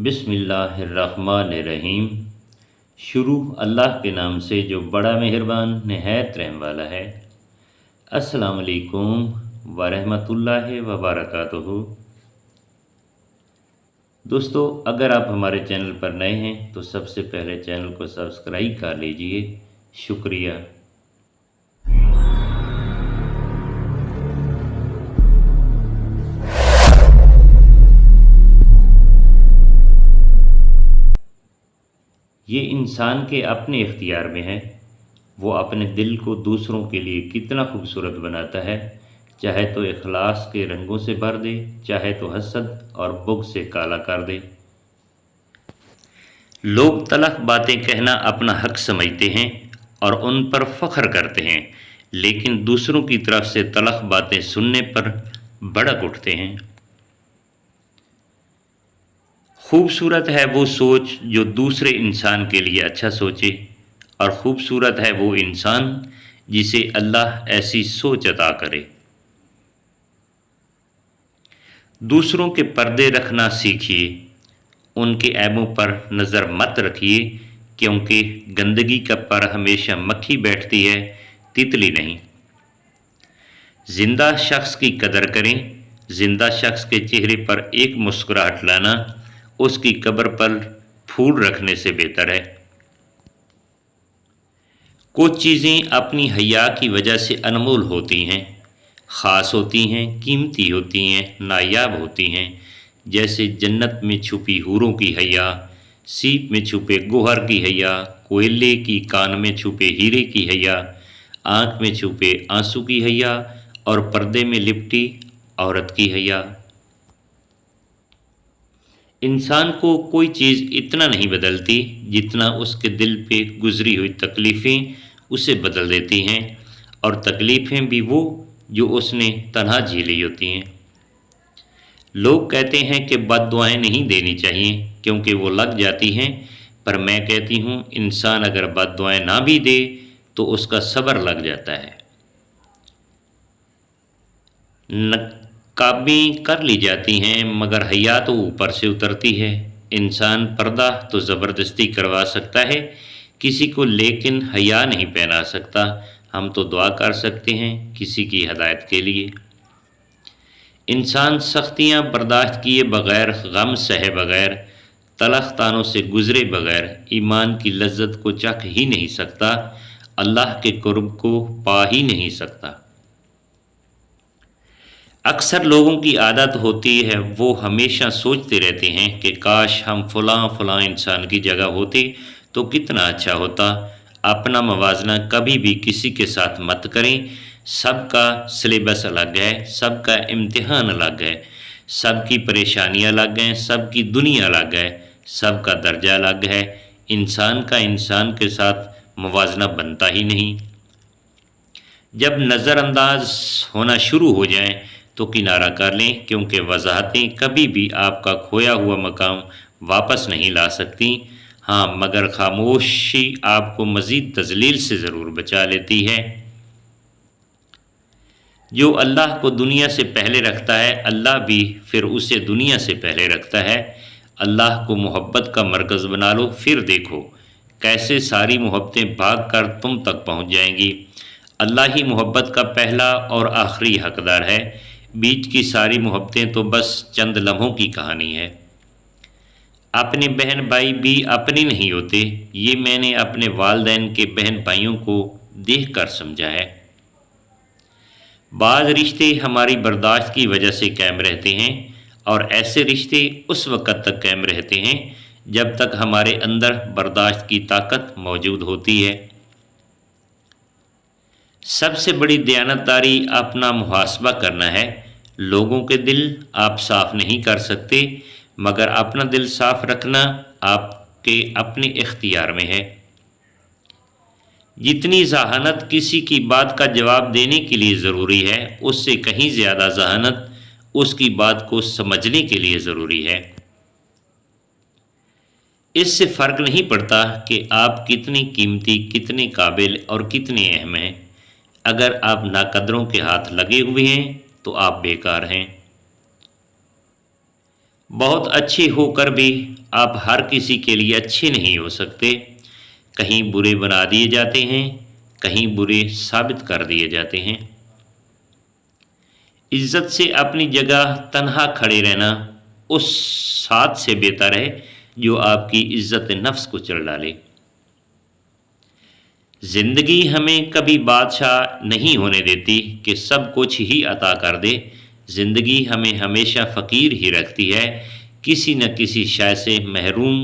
بسم اللہ الرحمن الرحیم۔ شروع اللہ کے نام سے جو بڑا مہربان نہایت رحم والا ہے۔ السلام علیکم ورحمۃ اللہ وبرکاتہ۔ دوستو، اگر آپ ہمارے چینل پر نئے ہیں تو سب سے پہلے چینل کو سبسکرائب کر لیجئے، شکریہ۔ یہ انسان کے اپنے اختیار میں ہے، وہ اپنے دل کو دوسروں کے لیے کتنا خوبصورت بناتا ہے، چاہے تو اخلاص کے رنگوں سے بھر دے، چاہے تو حسد اور بغض سے کالا کر دے۔ لوگ تلخ باتیں کہنا اپنا حق سمجھتے ہیں اور ان پر فخر کرتے ہیں، لیکن دوسروں کی طرف سے تلخ باتیں سننے پر بھڑک اٹھتے ہیں۔ خوبصورت ہے وہ سوچ جو دوسرے انسان کے لیے اچھا سوچے، اور خوبصورت ہے وہ انسان جسے اللہ ایسی سوچ عطا کرے۔ دوسروں کے پردے رکھنا سیکھیے، ان کے عیبوں پر نظر مت رکھیے، کیونکہ گندگی کا پر ہمیشہ مکھی بیٹھتی ہے، تتلی نہیں۔ زندہ شخص کی قدر کریں، زندہ شخص کے چہرے پر ایک مسکراہٹ لانا اس کی قبر پر پھول رکھنے سے بہتر ہے۔ کچھ چیزیں اپنی حیا کی وجہ سے انمول ہوتی ہیں، خاص ہوتی ہیں، قیمتی ہوتی ہیں، نایاب ہوتی ہیں، جیسے جنت میں چھپی حوروں کی حیا، سیپ میں چھپے گوہر کی حیا، کوئلے کی کان میں چھپے ہیرے کی حیا، آنکھ میں چھپے آنسو کی حیا، اور پردے میں لپٹی عورت کی حیا۔ انسان کو کوئی چیز اتنا نہیں بدلتی جتنا اس کے دل پہ گزری ہوئی تکلیفیں اسے بدل دیتی ہیں، اور تکلیفیں بھی وہ جو اس نے تنہا جھیلی ہوتی ہیں۔ لوگ کہتے ہیں کہ بد دعائیں نہیں دینی چاہیے کیونکہ وہ لگ جاتی ہیں، پر میں کہتی ہوں انسان اگر بد دعائیں نہ بھی دے تو اس کا صبر لگ جاتا ہے۔ نقابیں کر لی جاتی ہیں مگر حیا تو اوپر سے اترتی ہے۔ انسان پردہ تو زبردستی کروا سکتا ہے کسی کو، لیکن حیا نہیں پہنا سکتا۔ ہم تو دعا کر سکتے ہیں کسی کی ہدایت کے لیے۔ انسان سختیاں برداشت کیے بغیر، غم سہے بغیر، تلخ طعنوں سے گزرے بغیر ایمان کی لذت کو چکھ ہی نہیں سکتا، اللہ کے قرب کو پا ہی نہیں سکتا۔ اکثر لوگوں کی عادت ہوتی ہے وہ ہمیشہ سوچتے رہتے ہیں کہ کاش ہم فلاں فلاں انسان کی جگہ ہوتے تو کتنا اچھا ہوتا۔ اپنا موازنہ کبھی بھی کسی کے ساتھ مت کریں، سب کا سلیبس الگ ہے، سب کا امتحان الگ ہے، سب کی پریشانیاں الگ ہیں، سب کی دنیا الگ ہے، سب کا درجہ الگ ہے۔ انسان کا انسان کے ساتھ موازنہ بنتا ہی نہیں۔ جب نظر انداز ہونا شروع ہو جائیں تو کنارہ کر لیں، کیونکہ وضاحتیں کبھی بھی آپ کا کھویا ہوا مقام واپس نہیں لا سکتی۔ ہاں، مگر خاموشی آپ کو مزید تذلیل سے ضرور بچا لیتی ہے۔ جو اللہ کو دنیا سے پہلے رکھتا ہے، اللہ بھی پھر اسے دنیا سے پہلے رکھتا ہے۔ اللہ کو محبت کا مرکز بنا لو، پھر دیکھو کیسے ساری محبتیں بھاگ کر تم تک پہنچ جائیں گی۔ اللہ ہی محبت کا پہلا اور آخری حقدار ہے، بیچ کی ساری محبتیں تو بس چند لمحوں کی کہانی ہے۔ اپنے بہن بھائی بھی اپنے نہیں ہوتے، یہ میں نے اپنے والدین کے بہن بھائیوں کو دیکھ کر سمجھا ہے۔ بعض رشتے ہماری برداشت کی وجہ سے قائم رہتے ہیں، اور ایسے رشتے اس وقت تک قائم رہتے ہیں جب تک ہمارے اندر برداشت کی طاقت موجود ہوتی ہے۔ سب سے بڑی دیانتداری اپنا محاسبہ کرنا ہے۔ لوگوں کے دل آپ صاف نہیں کر سکتے، مگر اپنا دل صاف رکھنا آپ کے اپنے اختیار میں ہے۔ جتنی ذہانت کسی کی بات کا جواب دینے کے لیے ضروری ہے، اس سے کہیں زیادہ ذہانت اس کی بات کو سمجھنے کے لیے ضروری ہے۔ اس سے فرق نہیں پڑتا کہ آپ کتنی قیمتی، کتنے قابل اور کتنے اہم ہیں۔ اگر آپ ناقدروں کے ہاتھ لگے ہوئے ہیں تو آپ بیکار ہیں۔ بہت اچھے ہو کر بھی آپ ہر کسی کے لیے اچھے نہیں ہو سکتے، کہیں برے بنا دیے جاتے ہیں، کہیں برے ثابت کر دیے جاتے ہیں۔ عزت سے اپنی جگہ تنہا کھڑے رہنا اس ساتھ سے بہتر ہے جو آپ کی عزت نفس کو چل ڈالے۔ زندگی ہمیں کبھی بادشاہ نہیں ہونے دیتی کہ سب کچھ ہی عطا کر دے، زندگی ہمیں ہمیشہ فقیر ہی رکھتی ہے، کسی نہ کسی شے سے محروم،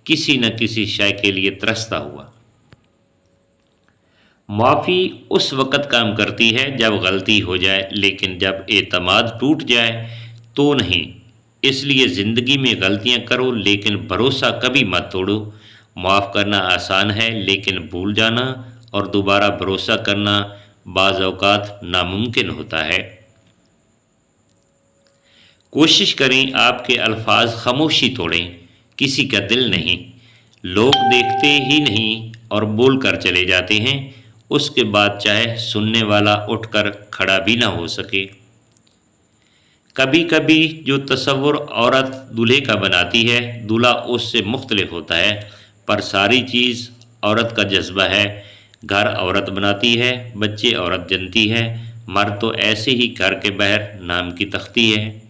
کسی نہ کسی شے کے لیے ترستا ہوا۔ معافی اس وقت کام کرتی ہے جب غلطی ہو جائے، لیکن جب اعتماد ٹوٹ جائے تو نہیں۔ اس لیے زندگی میں غلطیاں کرو لیکن بھروسہ کبھی مت توڑو۔ معاف کرنا آسان ہے لیکن بھول جانا اور دوبارہ بھروسہ کرنا بعض اوقات ناممکن ہوتا ہے۔ کوشش کریں آپ کے الفاظ خاموشی توڑیں، کسی کا دل نہیں۔ لوگ دیکھتے ہی نہیں اور بول کر چلے جاتے ہیں، اس کے بعد چاہے سننے والا اٹھ کر کھڑا بھی نہ ہو سکے۔ کبھی کبھی جو تصور عورت دولہے کا بناتی ہے، دولہا اس سے مختلف ہوتا ہے، پر ساری چیز عورت کا جذبہ ہے۔ گھر عورت بناتی ہے، بچے عورت جنتی ہے، مرد تو ایسے ہی گھر کے باہر نام کی تختی ہے۔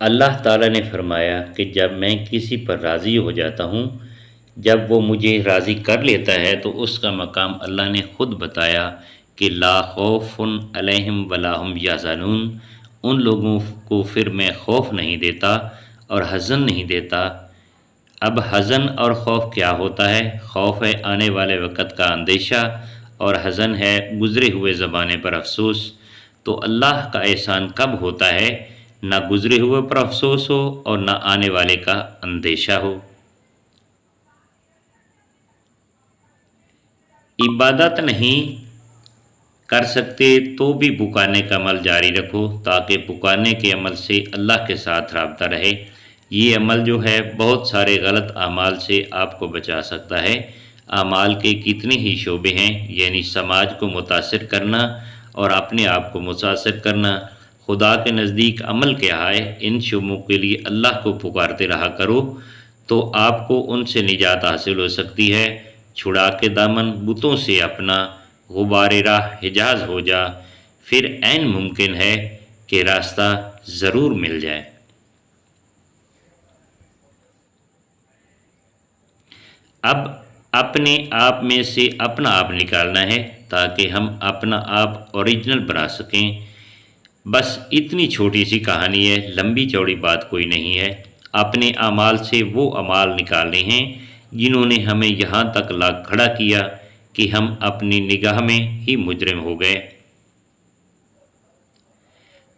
اللہ تعالیٰ نے فرمایا کہ جب میں کسی پر راضی ہو جاتا ہوں، جب وہ مجھے راضی کر لیتا ہے تو اس کا مقام اللہ نے خود بتایا کہ لا خوف علیہم ولا هم یحزنون، ان لوگوں کو پھر میں خوف نہیں دیتا اور حزن نہیں دیتا۔ اب حزن اور خوف کیا ہوتا ہے؟ خوف ہے آنے والے وقت کا اندیشہ اور حزن ہے گزرے ہوئے زمانے پر افسوس۔ تو اللہ کا احسان کب ہوتا ہے؟ نہ گزرے ہوئے پر افسوس ہو اور نہ آنے والے کا اندیشہ ہو۔ عبادت نہیں کر سکتے تو بھی پکارنے کا عمل جاری رکھو، تاکہ پکارنے کے عمل سے اللہ کے ساتھ رابطہ رہے۔ یہ عمل جو ہے بہت سارے غلط اعمال سے آپ کو بچا سکتا ہے۔ اعمال کے کتنے ہی شعبے ہیں، یعنی سماج کو متاثر کرنا اور اپنے آپ کو متاثر کرنا۔ خدا کے نزدیک عمل کیا ہے؟ ان شعبوں کے لیے اللہ کو پکارتے رہا کرو تو آپ کو ان سے نجات حاصل ہو سکتی ہے۔ چھڑا کے دامن بتوں سے اپنا، غبار راہ حجاز ہو جا، پھر عین ممکن ہے کہ راستہ ضرور مل جائے۔ اب اپنے آپ میں سے اپنا آپ نکالنا ہے تاکہ ہم اپنا آپ اوریجنل بنا سکیں۔ بس اتنی چھوٹی سی کہانی ہے، لمبی چوڑی بات کوئی نہیں ہے۔ اپنے اعمال سے وہ اعمال نکالنے ہیں جنہوں نے ہمیں یہاں تک لا کھڑا کیا کہ ہم اپنی نگاہ میں ہی مجرم ہو گئے۔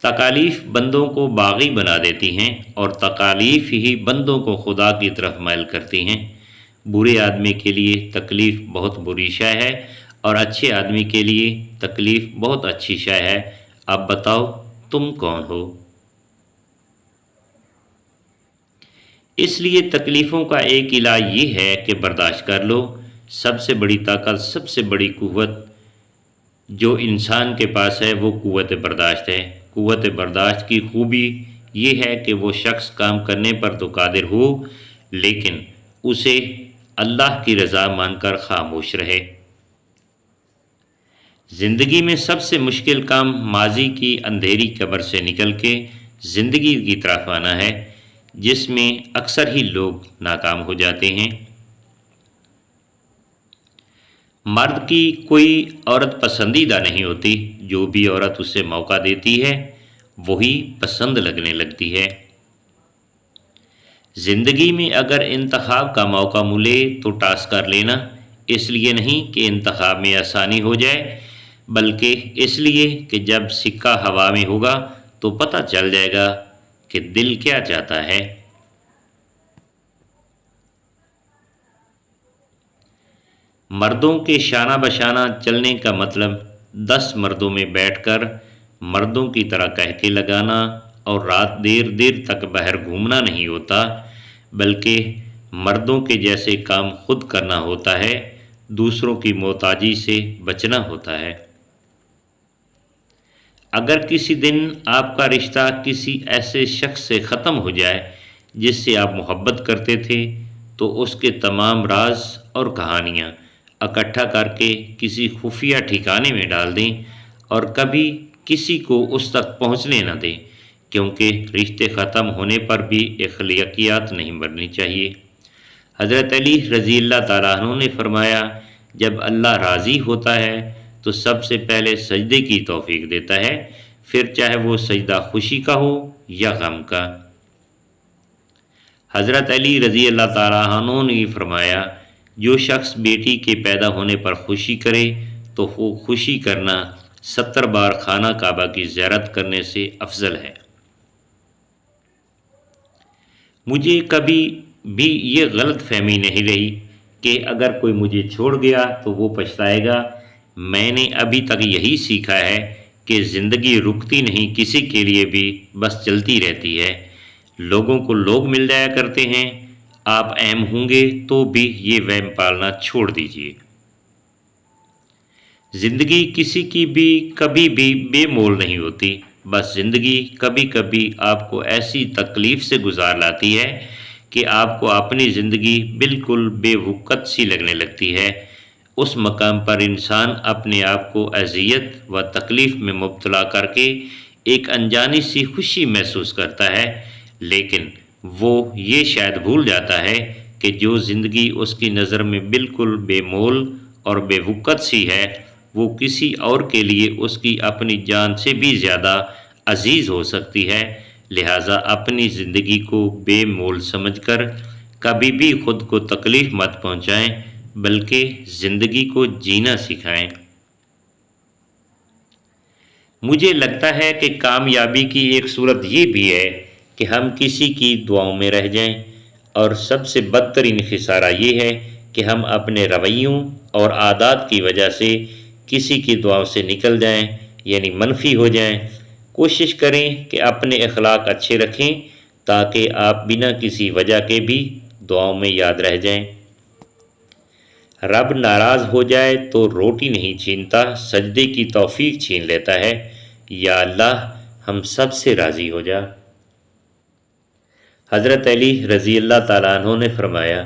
تکالیف بندوں کو باغی بنا دیتی ہیں اور تکالیف ہی بندوں کو خدا کی طرف مائل کرتی ہیں۔ برے آدمی کے لیے تکلیف بہت بری شے ہے اور اچھے آدمی کے لیے تکلیف بہت اچھی شے ہے۔ اب بتاؤ تم کون ہو؟ اس لیے تکلیفوں کا ایک علاج یہ ہے کہ برداشت کر لو۔ سب سے بڑی طاقت، سب سے بڑی قوت جو انسان کے پاس ہے وہ قوت برداشت ہے۔ قوت برداشت کی خوبی یہ ہے کہ وہ شخص کام کرنے پر تو قادر ہو لیکن اسے اللہ کی رضا مان کر خاموش رہے۔ زندگی میں سب سے مشکل کام ماضی کی اندھیری قبر سے نکل کے زندگی کی طرف آنا ہے، جس میں اکثر ہی لوگ ناکام ہو جاتے ہیں۔ مرد کی کوئی عورت پسندیدہ نہیں ہوتی، جو بھی عورت اسے موقع دیتی ہے وہی پسند لگنے لگتی ہے۔ زندگی میں اگر انتخاب کا موقع ملے تو ٹاس کر لینا، اس لیے نہیں کہ انتخاب میں آسانی ہو جائے بلکہ اس لیے کہ جب سکہ ہوا میں ہوگا تو پتہ چل جائے گا کہ دل کیا چاہتا ہے۔ مردوں کے شانہ بشانہ چلنے کا مطلب 10 مردوں میں بیٹھ کر مردوں کی طرح کہکے لگانا اور رات دیر دیر تک باہر گھومنا نہیں ہوتا، بلکہ مردوں کے جیسے کام خود کرنا ہوتا ہے۔ دوسروں کی محتاجی سے بچنا ہوتا ہے۔ اگر کسی دن آپ کا رشتہ کسی ایسے شخص سے ختم ہو جائے جس سے آپ محبت کرتے تھے، تو اس کے تمام راز اور کہانیاں اکٹھا کر کے کسی خفیہ ٹھکانے میں ڈال دیں اور کبھی کسی کو اس تک پہنچنے نہ دیں، کیونکہ رشتے ختم ہونے پر بھی اخلاقیات نہیں بننی چاہیے۔ حضرت علی رضی اللہ تعالیٰ عنہ نے فرمایا، جب اللہ راضی ہوتا ہے تو سب سے پہلے سجدے کی توفیق دیتا ہے، پھر چاہے وہ سجدہ خوشی کا ہو یا غم کا۔ حضرت علی رضی اللہ تعالیٰ عنہ نے فرمایا، جو شخص بیٹی کے پیدا ہونے پر خوشی کرے تو وہ خوشی کرنا 70 بار خانہ کعبہ کی زیارت کرنے سے افضل ہے۔ مجھے کبھی بھی یہ غلط فہمی نہیں رہی کہ اگر کوئی مجھے چھوڑ گیا تو وہ پچھتائے گا۔ میں نے ابھی تک یہی سیکھا ہے کہ زندگی رکتی نہیں، کسی کے لیے بھی بس چلتی رہتی ہے۔ لوگوں کو لوگ مل جایا کرتے ہیں، آپ اہم ہوں گے تو بھی یہ وہم پالنا چھوڑ دیجیے۔ زندگی کسی کی بھی کبھی بھی بے مول نہیں ہوتی، بس زندگی کبھی کبھی آپ کو ایسی تکلیف سے گزار لاتی ہے کہ آپ کو اپنی زندگی بالکل بے وقت سی لگنے لگتی ہے۔ اس مقام پر انسان اپنے آپ کو اذیت و تکلیف میں مبتلا کر کے ایک انجانی سی خوشی محسوس کرتا ہے، لیکن وہ یہ شاید بھول جاتا ہے کہ جو زندگی اس کی نظر میں بالکل بے مول اور بے وقت سی ہے، وہ کسی اور کے لیے اس کی اپنی جان سے بھی زیادہ عزیز ہو سکتی ہے۔ لہٰذا اپنی زندگی کو بے مول سمجھ کر کبھی بھی خود کو تکلیف مت پہنچائیں، بلکہ زندگی کو جینا سکھائیں۔ مجھے لگتا ہے کہ کامیابی کی ایک صورت یہ بھی ہے کہ ہم کسی کی دعاؤں میں رہ جائیں، اور سب سے بدترین خسارہ یہ ہے کہ ہم اپنے رویوں اور عادات کی وجہ سے کسی کی دعاؤں سے نکل جائیں، یعنی منفی ہو جائیں۔ کوشش کریں کہ اپنے اخلاق اچھے رکھیں تاکہ آپ بنا کسی وجہ کے بھی دعاؤں میں یاد رہ جائیں۔ رب ناراض ہو جائے تو روٹی نہیں چھینتا، سجدے کی توفیق چھین لیتا ہے۔ یا اللہ ہم سب سے راضی ہو جا۔ حضرت علی رضی اللہ تعالیٰ عنہ نے فرمایا،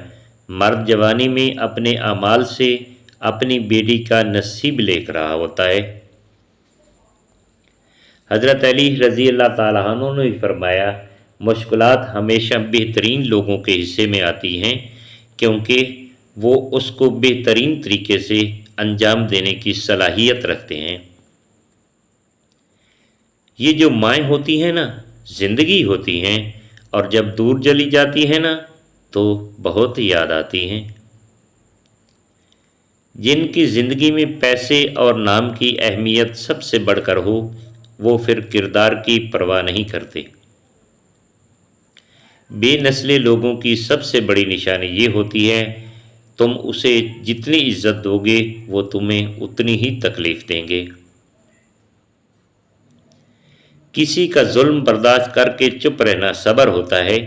مرد جوانی میں اپنے اعمال سے اپنی بیٹی کا نصیب لے کر رہا ہوتا ہے۔ حضرت علی رضی اللہ تعالیٰ عنہ نے فرمایا، مشکلات ہمیشہ بہترین لوگوں کے حصے میں آتی ہیں، کیونکہ وہ اس کو بہترین طریقے سے انجام دینے کی صلاحیت رکھتے ہیں۔ یہ جو مائیں ہوتی ہیں نا، زندگی ہوتی ہیں، اور جب دور چلی جاتی ہیں نا تو بہت یاد آتی ہیں۔ جن کی زندگی میں پیسے اور نام کی اہمیت سب سے بڑھ کر ہو، وہ پھر کردار کی پرواہ نہیں کرتے۔ بے نسلے لوگوں کی سب سے بڑی نشانی یہ ہوتی ہے، تم اسے جتنی عزت دو گے وہ تمہیں اتنی ہی تکلیف دیں گے۔ کسی کا ظلم برداشت کر کے چپ رہنا صبر ہوتا ہے،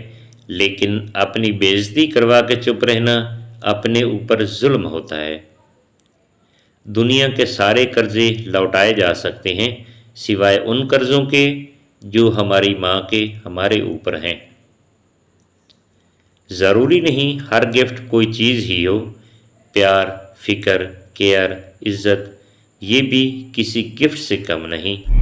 لیکن اپنی بے عزتی کروا کے چپ رہنا اپنے اوپر ظلم ہوتا ہے۔ دنیا کے سارے قرضے لوٹائے جا سکتے ہیں سوائے ان قرضوں کے جو ہماری ماں کے ہمارے اوپر ہیں۔ ضروری نہیں ہر گفٹ کوئی چیز ہی ہو، پیار، فکر، کیئر، عزت، یہ بھی کسی گفٹ سے کم نہیں۔